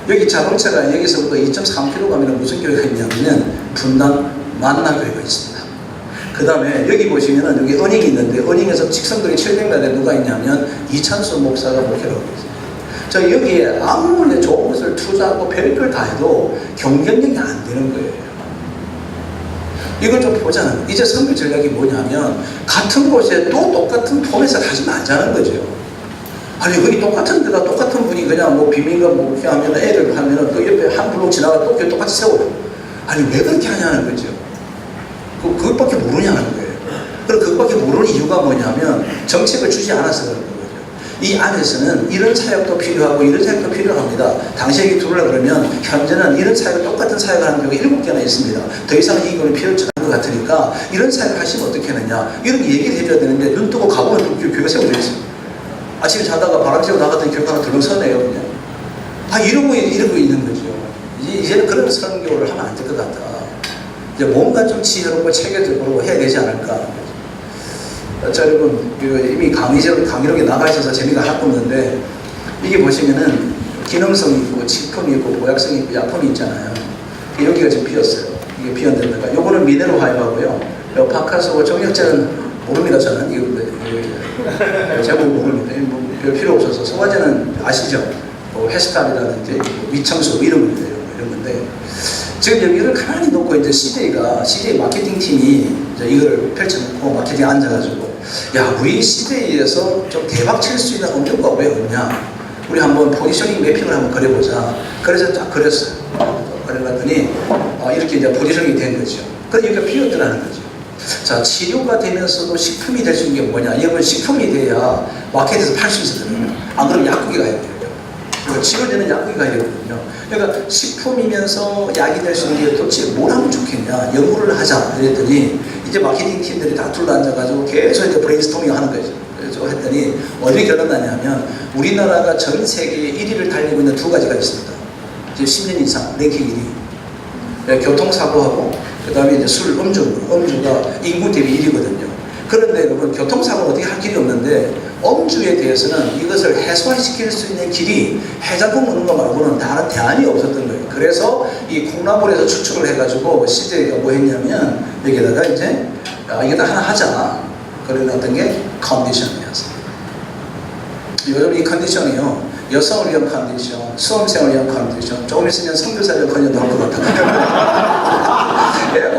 여기 자동차가 여기서부터 2.3km 가면 무슨 교회가 있냐면 분당 만나교회가 있습니다. 그 다음에 여기 보시면은 여기 은행이 있는데 은행에서 직선거리 700m에 누가 있냐면 이찬수 목사가 목회를 하고 있습니다. 저 여기에 아무리 좋은 것을 투자하고 별걸 다 해도 경쟁력이 안 되는 거예요. 이걸 좀 보자는, 이제 선교 전략이 뭐냐면 같은 곳에 또 똑같은 포맷을 하지 말자는 거죠. 아니 거기 똑같은 데다 똑같은 분이 그냥 뭐 비밀과 뭐 이렇게 하면 애를 하면은 그 옆에 한 블록 지나가 또 똑같이 세워요. 아니 왜 그렇게 하냐는 거죠. 그것밖에 모르냐는 거예요. 그리고 그것밖에 모르는 이유가 뭐냐면 정책을 주지 않아서 그런 거죠. 이 안에서는 이런 사역도 필요하고 이런 사역도 필요합니다. 당시에 들으려고 그러면 현재는 이런 사역을 똑같은 사역을 하는 경우가 7개나 있습니다. 더 이상 이 교회는 필요치 않은 것 같으니까 이런 사역을 하시면 어떻게 하느냐 이런 얘기를 해줘야 되는데 눈 뜨고 가보면 교회가 세워져 있어요. 아침에 자다가 바람 쐬고 나갔더니 교회가 하나 들렁서네요 그냥. 이러고 있는 거죠. 이제는 그런 선교를 하면 안 될 것 같다. 이제 뭔가 좀 지혜롭고 체계적으로 해야 되지 않을까. 자, 여러분, 이미 강의록에 나가 있어서 재미가 하나도 없는데, 이게 보시면은 기능성이 있고, 식품이 있고, 보약성이 있고, 약품이 있잖아요. 여기가 지금 비었어요. 이게 비었는데가. 요거는 미네랄 화이브하고요. 파카스고 정력제는 모릅니다, 저는. 이거 제목 모릅니다. 별 필요 없어서. 소화제는 아시죠? 헤스탑이라든지, 위청수, 이런 건데. 지금 여기를 가만히 놓고 이제 CJ 마케팅 팀이 이제 이거를 펼쳐놓고 마케팅에 앉아가지고 야, 우리 CJ에서 좀 대박 칠 수 있는 음료가 왜 없냐? 우리 한번 포지셔닝 매핑을 한번 그려보자. 그래서 딱 그렸어요. 그래봤더니 이렇게 이제 포지셔닝이 된 거죠. 그래서 여기가 비었더라는 거죠. 자, 치료가 되면서도 식품이 될 수 있는 게 뭐냐? 여러분 식품이 돼야 마켓에서 팔 수 있거든요. 안 그러면 약국에 가야 돼요. 치료되는 약국에 가야 되거든요. 그러니까 식품이면서 약이 될 수 있는 게 도대체 뭘 하면 좋겠냐 연구를 하자 그랬더니 이제 마케팅 팀들이 다 둘러앉아가지고 계속 이제 브레인스토밍 하는 거죠. 그래서 했더니 어디 결론 나냐면 우리나라가 전 세계 1위를 달리고 있는 두 가지가 있습니다. 이제 10년 이상 랭킹 1위. 교통사고하고 그 다음에 이제 음주가 인구 대비 1위거든요. 그런데 여러분 교통사고는 어떻게 할 길이 없는데 음주에 대해서는 이것을 해소시킬 수 있는 길이 해장국 먹는 거 말고는 다른 대안이 없었던 거예요. 그래서 이 콩나물에서 추출을 해가지고 CJ가 뭐 했냐면 여기다가 이제 이거다 하나 하자. 그런 어떤 게 컨디션이었어요. 요즘 이 컨디션이요. 여성을 위한 컨디션, 수험생을 위한 컨디션, 조금 있으면 선교사를 건져 나올 것 같아.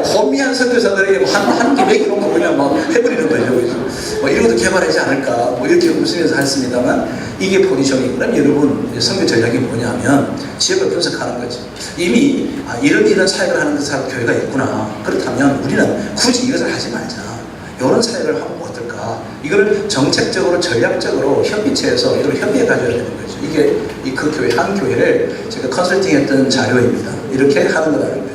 혼미한 선교사들에게 한 개 먹여놓고 그냥 막 해버리는 거죠. 뭐 이런 것도 개발하지 않을까, 뭐 이렇게 웃으면서 했습니다만, 이게 포지션이, 그럼 여러분, 선교 전략이 뭐냐면, 지역을 분석하는 거죠. 이미, 이런 사역을 하는 교회가 있구나. 그렇다면 우리는 굳이 이것을 하지 말자. 이런 사역을 하면 어떨까? 이걸 정책적으로, 전략적으로 협의체에서 이걸 협의해 가져야 되는 거죠. 이게 그 교회, 한 교회를 제가 컨설팅 했던 자료입니다. 이렇게 하는 거라는 거죠.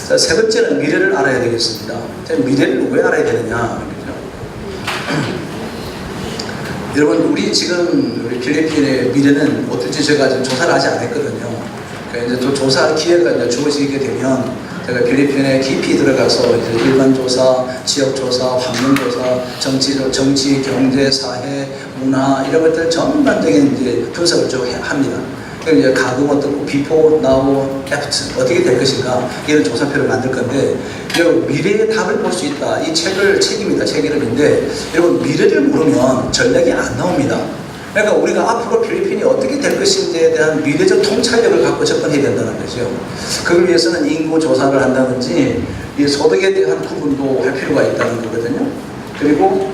자, 세 번째는 미래를 알아야 되겠습니다. 미래를 왜 알아야 되느냐? 여러분, 우리 지금 우리 필리핀의 미래는 어떨지 제가 지금 조사를 하지 않았거든요. 그러니까 이제 또 조사할 기회가 이제 주어지게 되면 제가 필리핀에 깊이 들어가서 이제 일반 조사, 지역 조사, 환경 조사, 정치, 경제, 사회, 문화 이런 것들 전반적인 이제 분석을 좀 합니다. 그럼 이제 가금 어떻고 비포, 나우, 애프터 어떻게 될 것인가 이런 조사표를 만들 건데 여러분 미래의 답을 볼 수 있다. 이 책입니다. 책 이름인데 여러분 미래를 모르면 전략이 안 나옵니다. 그러니까 우리가 앞으로 필리핀이 어떻게 될 것인지에 대한 미래적 통찰력을 갖고 접근해야 된다는 거죠. 그걸 위해서는 인구 조사를 한다든지 이 소득에 대한 구분도 할 필요가 있다는 거거든요. 그리고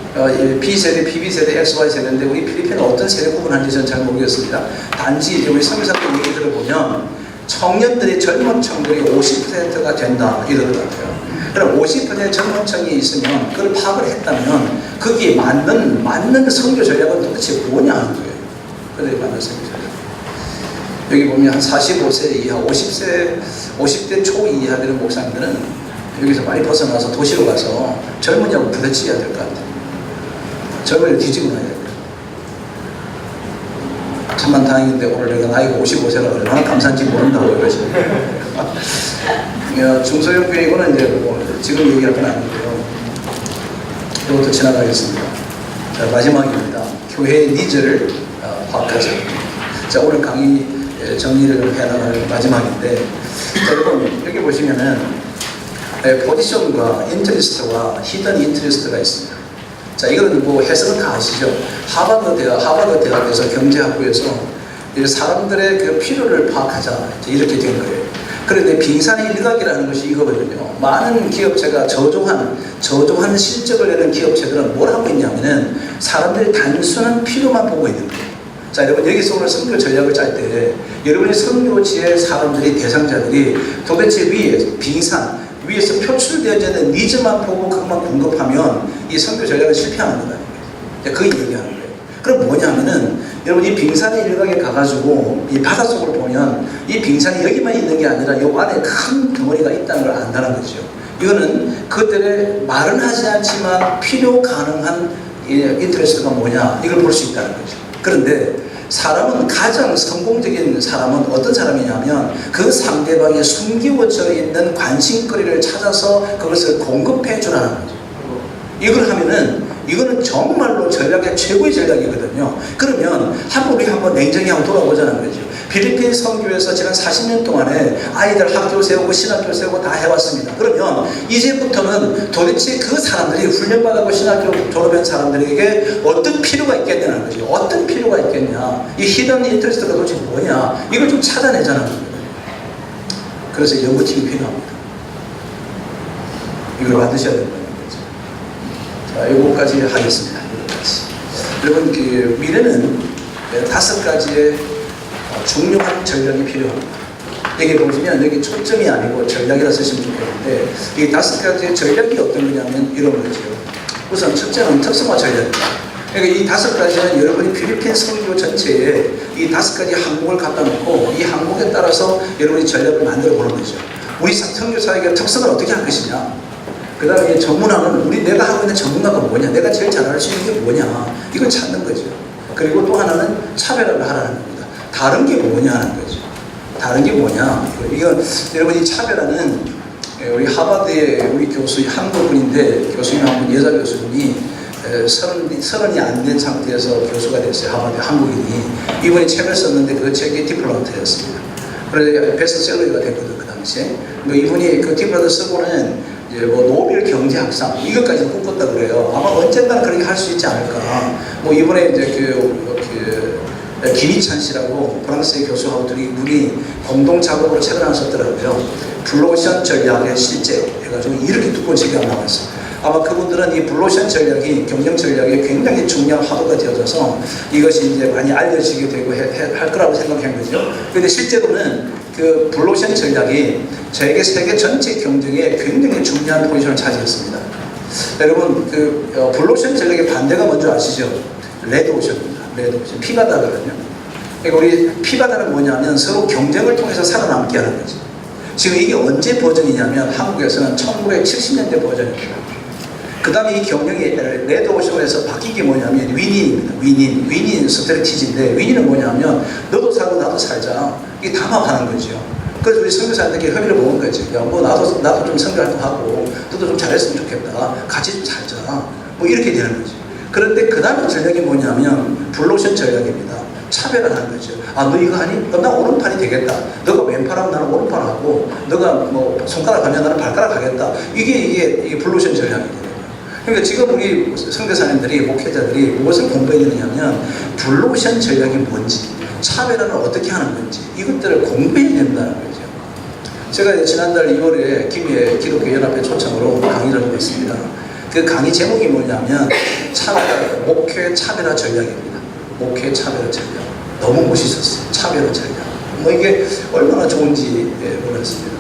B세대, PB세대, XY세대인데 우리 필리핀은 어떤 세대 구분하는지 저는 잘 모르겠습니다. 단지 이제 우리 선교사들 얘기 들어보면 청년들이 젊은 층들이 50%가 된다 이러더라고요. 그럼 50% 젊은 층이 있으면 그걸 파악을 했다면 거기에 맞는 선교 전략은 도대체 뭐냐 하는 거예요. 그들이 만난 선교사들. 여기 보면 한 45세 이하, 50대 초 이하 되는 목사님들은 여기서 많이 벗어나서 도시로 가서 젊은이하고 부대찌개야 될 것 같아요. 젊은이를 뒤지고 나야 돼요. 천만 다행인데 오늘 내가 나이가 55세라 얼마나 감사한지 모른다고 그러지. 중소형 교회 이거는 이제 뭐 지금 얘기할 건 아니고요. 이것도 지나가겠습니다. 자, 마지막입니다. 교회의 니즈를 파악하자. 자, 오늘 강의 정리를 해나갈 마지막인데, 자, 여러분 여기 보시면은 포지션과 인터리스트와 히든 인터리스트가 있습니다. 자, 이거는 뭐 해석은 다 아시죠? 하버드 대학에서 경제학부에서 사람들의 그 필요를 파악하자 이렇게 된 거예요. 그런데 빙산의 일각이라는 것이 이거거든요. 많은 기업체가 저조한 실적을 내는 기업체들은 뭘 하고 있냐면은 사람들이 단순한 필요만 보고 있는 거예요. 자, 여러분 여기서 오늘 선교 전략을 짤 때 여러분의 선교지의 사람들이 대상자들이 도대체 빙산 위에서 표출되어져 있는 니즈만 보고 그것만 공급하면 이 선교 전략은 실패하는 거다. 그 얘기하는 거예요. 그럼 뭐냐면은 여러분 이 빙산의 일각에 가가지고 이 바닷속을 보면 이 빙산이 여기만 있는 게 아니라 이 안에 큰 덩어리가 있다는 걸 안다는 거죠. 이거는 그들의 말은 하지 않지만 필요 가능한 인터레스트가 뭐냐 이걸 볼 수 있다는 거죠. 그런데 사람은 가장 성공적인 사람은 어떤 사람이냐면 그 상대방의 숨기워져 있는 관심거리를 찾아서 그것을 공급해 주라는 거죠. 이걸 하면은 이거는 정말로 전략의 최고의 전략이거든요. 그러면 우리 한번 냉정히 한번 돌아보자는 거죠. 필리핀 선교에서 지난 40년 동안에 아이들 학교 세우고 신학교 세우고 다 해왔습니다. 그러면 이제부터는 도대체 그 사람들이 훈련받고 신학교 졸업한 사람들에게 어떤 필요가 있겠냐는 거죠. 어떤 필요가 있겠냐. 이 히든 인터레스트가 도대체 뭐냐. 이걸 좀 찾아내자는 거예요. 그래서 연구팀이 필요합니다. 이걸 만드셔야 된다는 거죠. 자, 요거까지 하겠습니다. 여러분, 그 미래는 5가지의 중요한 전략이 필요합니다. 여기 보시면 여기 초점이 아니고 전략이라 쓰시면 좋겠는데 이 5가지의 전략이 어떤 거냐면 이런 거죠. 우선 첫째는 특성화 전략입니다. 그러니까 이 5가지는 여러분이 필리핀 선교 전체에 이 5가지 항목을 갖다 놓고 이 항목에 따라서 여러분이 전략을 만들어 보는 거죠. 우리 선교사에게 특성을 어떻게 할 것이냐. 그 다음에 전문화는 내가 하고 있는 전문가가 뭐냐, 내가 제일 잘할 수 있는 게 뭐냐, 이걸 찾는 거죠. 그리고 또 하나는 차별화를 하라는 겁니다. 다른 게 뭐냐 하는 거죠. 다른 게 뭐냐. 이건 여러분 이 차별화는 우리 하버드의 우리 교수 한국분인데 교수님 한 분 여자 교수님이 30이 안 된 상태에서 교수가 됐어요. 하버드 한국인이. 이분이 책을 썼는데 그 책이 디플로마트였습니다. 그래서 베스트셀러가 됐거든 그 당시에. 이분이 그 디플로마트 쓰고는 뭐 노벨 경제학상 이것까지 꿈꿨다 그래요. 아마 언젠가는 그렇게 할 수 있지 않을까. 뭐 이번에 이제 김희찬 씨라고 프랑스의 교수하고 둘이 공동 작업으로 책을 하나 썼더라고요. 블루오션 전략의 실제 해가지고 이렇게 두꺼운 책이 하나 나왔어요. 아마 그분들은 이 블루오션 전략이 경영 전략에 굉장히 중요한 화두가 되어져서 이것이 이제 많이 알려지게 되고 할 거라고 생각한 거죠. 그런데 실제로는 그 블루오션 전략이 세계 전체 경쟁에 굉장히 중요한 포지션을 차지했습니다. 여러분 그 블루오션 전략의 반대가 뭔지 아시죠? 레드오션입니다. 레드오션. 피바다거든요. 그러니까 우리 피바다는 뭐냐면 서로 경쟁을 통해서 살아남게 하는 거지. 지금 이게 언제 버전이냐면 한국에서는 1970년대 버전입니다. 그 다음에 이 경영이 레드오션에서 바뀐 게 뭐냐면 윈윈입니다. 윈윈 스트래티지인데 윈윈은 뭐냐면 너도 살고 나도 살자. 이게 담합하는 거죠. 그래서 우리 선교사님들께 협의를 모은 거지. 야, 뭐 나도 좀 선교활동하고 너도 좀 잘했으면 좋겠다. 같이 좀 살자. 뭐 이렇게 되는 거지. 그런데 그 다음에 전략이 뭐냐면 블루오션 전략입니다. 차별화하는 거죠. 아, 너 이거 하니? 그럼 나 오른팔이 되겠다. 너가 왼팔하면 나는 오른팔 하고, 너가 뭐 손가락 하면 나는 발가락 하겠다. 이게 블루오션 전략이거든요. 그러니까 지금 우리 선교사님들이, 목회자들이 무엇을 공부해야 되느냐면 블루오션 전략이 뭔지, 차별화는 어떻게 하는 건지 이것들을 공부해야 된다는 거죠. 제가 지난달 2월에 김해 기독교연합회 초청으로 강의를 하고 있습니다. 그 강의 제목이 뭐냐면 목회 차별화 전략입니다. 목회 차별화 전략. 너무 멋있었어요. 차별화 전략. 뭐 이게 얼마나 좋은지 몰랐습니다.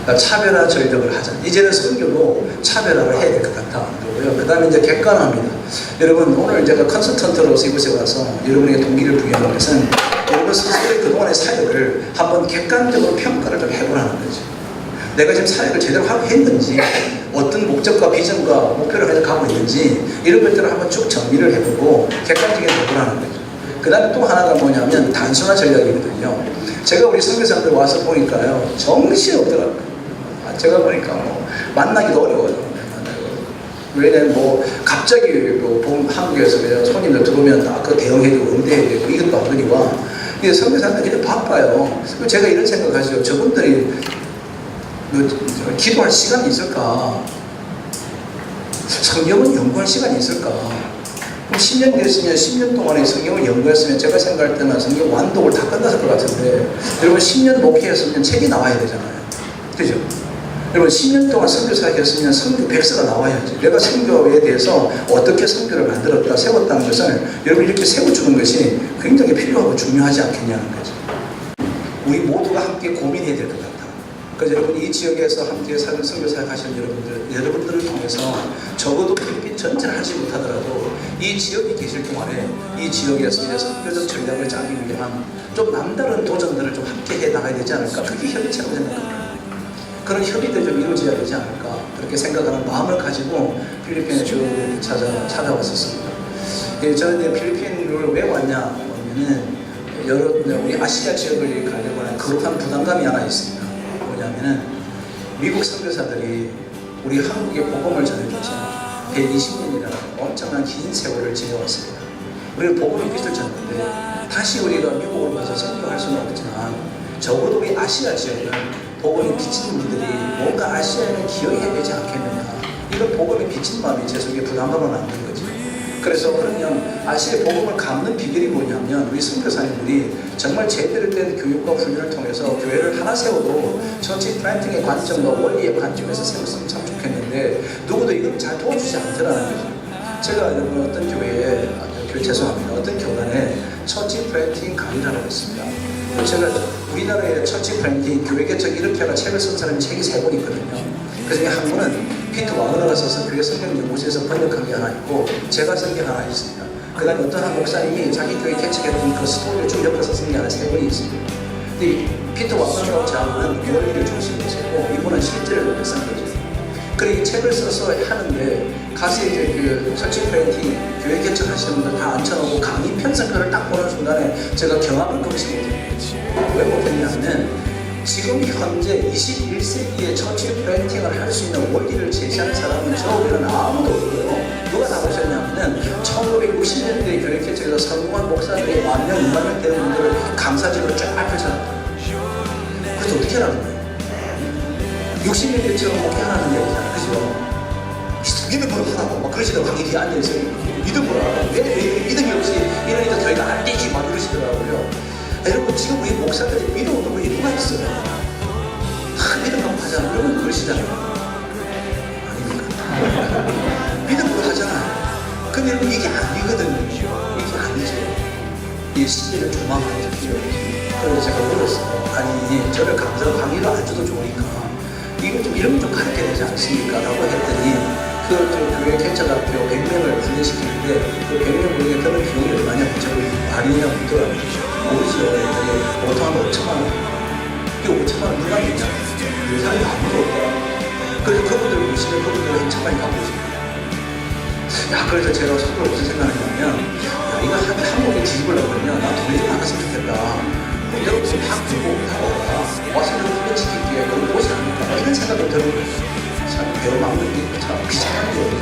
그러니까 차별화 전략을 하자. 이제는 선교도 차별화를 해야 될 것 같아. 그리고요. 그 다음에 이제 객관화입니다. 여러분, 오늘 제가 컨설턴트로서 이곳에 와서 여러분에게 동기를 부여하는 것은 여러분 스스로의 그동안의 사역을 한번 객관적으로 평가를 좀 해보라는 거죠. 내가 지금 사역을 제대로 하고 했는지, 어떤 목적과 비전과 목표를 가지고 가고 있는지, 이런 것들을 한번 쭉 정리를 해보고 객관적인 해보라는 거죠. 그 다음에 또 하나가 뭐냐면 단순화 전략이거든요. 제가 우리 선교사들 와서 보니까요, 정신이 없더라고요. 제가 보니까 뭐 만나기도 어려워요. 왜냐면 뭐 갑자기 뭐 한국에서 그냥 손님들 들어오면 다 그 대응해주고 응대해야 되고 이것도 하더니와 이게 선교사들이 그냥 바빠요. 제가 이런 생각하죠. 저분들이 기도할 시간이 있을까? 성경은 연구할 시간이 있을까? 그럼 10년 됐으면 10년 동안에 성경을 연구했으면 제가 생각할 때는 성경 완독을 다 끝났을 것 같은데 여러분 10년 목회했으면 책이 나와야 되잖아요. 그죠? 여러분 10년 동안 선교사를 했으면 선교 백서가 나와야지. 내가 선교에 대해서 어떻게 선교를 만들었다 세웠다는 것을 여러분 이렇게 세워주는 것이 굉장히 필요하고 중요하지 않겠냐는 거죠. 우리 모두가 함께 고민해야 될 것 같아요. 그래서 여러분 이 지역에서 함께 선교사역 하시는 여러분들을 통해서 적어도 필리핀 전체를 하지 못하더라도 이 지역에 계실 동안에 이 지역에서 이제 선교적 전략을 짜기 위한 좀 남다른 도전들을 좀 함께 해 나가야 되지 않을까. 그게 협의체라고 생각합니다. 그런 협의들이 좀 이루어져야 되지 않을까 그렇게 생각하는 마음을 가지고 필리핀에 쭉 찾아왔었습니다. 저는 필리핀을 왜 왔냐 하면은 여러 우리 아시아 지역을 가려고 하는 거룩한 부담감이 하나 있습니다. 뭐냐면은 미국 선교사들이 우리 한국의 복음을 전해줘서 120년이라는 엄청난 긴 세월을 지내왔습니다. 우리는 복음의 빛을 졌는데 다시 우리가 미국으로 가서 선교할 수는 없지만 적어도 우리 아시아 지역은 복음이 비치는 분들이 뭔가 아시아에는 기여해야 되지 않겠느냐. 이런 복음이 비친 마음이 제 속에 부담감을 만드는 거죠. 그래서 그러면 아시아의 복음을 갚는 비결이 뭐냐면 우리 선교사님들이 정말 제대로 된 교육과 훈련을 통해서 교회를 하나 세워도 처치 플랜팅의 관점과 원리의 관점에서 세웠으면 참 좋겠는데 누구도 이걸 잘 도와주지 않더라는 거죠. 제가 어떤 교회에 죄송합니다. 어떤 교단에 처치 플랜팅 강의를 하고 있습니다. 제가 우리나라의 처치 플랜팅 교회 개척 이렇게 하는 책을 쓴 사람이 책이 3권 있거든요. 그 중에 한 권은 피터 와그너가 써서 교회 성경연구소에서 번역한 게 하나 있고 제가 쓴 게 하나 있습니다. 그 다음에 어떤 한 목사님이 자기 교회 개척했던 그 스토리를 쭉 엮어서 쓴 게 하나 3권이 있습니다. 근데 피터 와그너라고 자고는 원리를 중심으로 쓰고 이분은 실제를 쓴 거죠. 그리고 이 책을 써서 하는데 가서 이제 그 처치 플랜팅 교회 개척하시는 분들 다 앉혀놓고 강의 편성표를 딱 보는 순간에 제가 경악을 금치 못해요. 왜 못했냐면 지금 현재 21세기에 처치 플랜팅을 할 수 있는 원리를 제시하는 사람은 저 외에는 아무도 없고요. 누가 나오셨냐면은 1960년대 교회 개척에서 성공한 목사들이 10,000명, 20,000명 되는 분들을 강사직으로 쫙 펼쳐놨다. 그래서 어떻게 하라는 거예요? 60년대처럼 목회하는 게 아니잖아, 그죠? 믿음으로 하라고 막 그러시더라고. 강의 뒤에 앉아있어요. 믿음으로 하라고. 왜 믿음이 없이 이러니까 교회가 안 되지 막 이러시더라고요. 여러분 지금 우리 목사들이 믿음 없는 분이 누가 있어요? 믿음으로 하잖아. 여러분 그러시잖아요. 아닙니까? 믿음으로 하잖아요. 근데 여러분 이게 아니거든요. 이게 아니죠. 이 시대를 조망하는 필요해요. 그래서 제가 물었어요. 아니 저를 강의를 안 줘도 좋으니까 이거 좀 이런 좀 가르쳐야 되지 않습니까? 라고 했더니 그 교회 개척학교 100명을 훈련시키는데 그 100명 중에 그런 비용이 얼마냐? 저를 말이냐 묻더라고요. 모르죠. 5천만 5천만 원. 이 5천만 원 누가 있냐? 그 사람이 아무도 없다. 그래서 그분들 보시면 그분들 한참만이 갖고 있습니다. 야, 그래서 제가 속으로 무슨 생각을 했냐면 야, 이거 한국에 뒤집으려고 그러면 나 돈이 좀 많았으면 좋겠다. 여러분들 다 주고 다 먹어라. 와서 좀 훈련시킬게. 그럼 무엇이 합니까? 이런 생각을 들은 거예요. 참 배워먹는 게 참 귀찮은 거예요.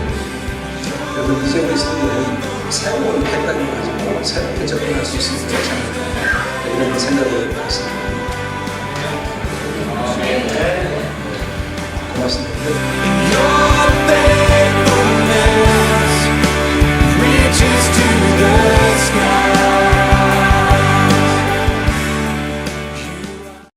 여러분 이제 우리 성도는 새로운 패러다임을 가지고 새롭게 접근할 수 있으면 좋잖아요. 이런 생각을 했습니다. 고맙습니다.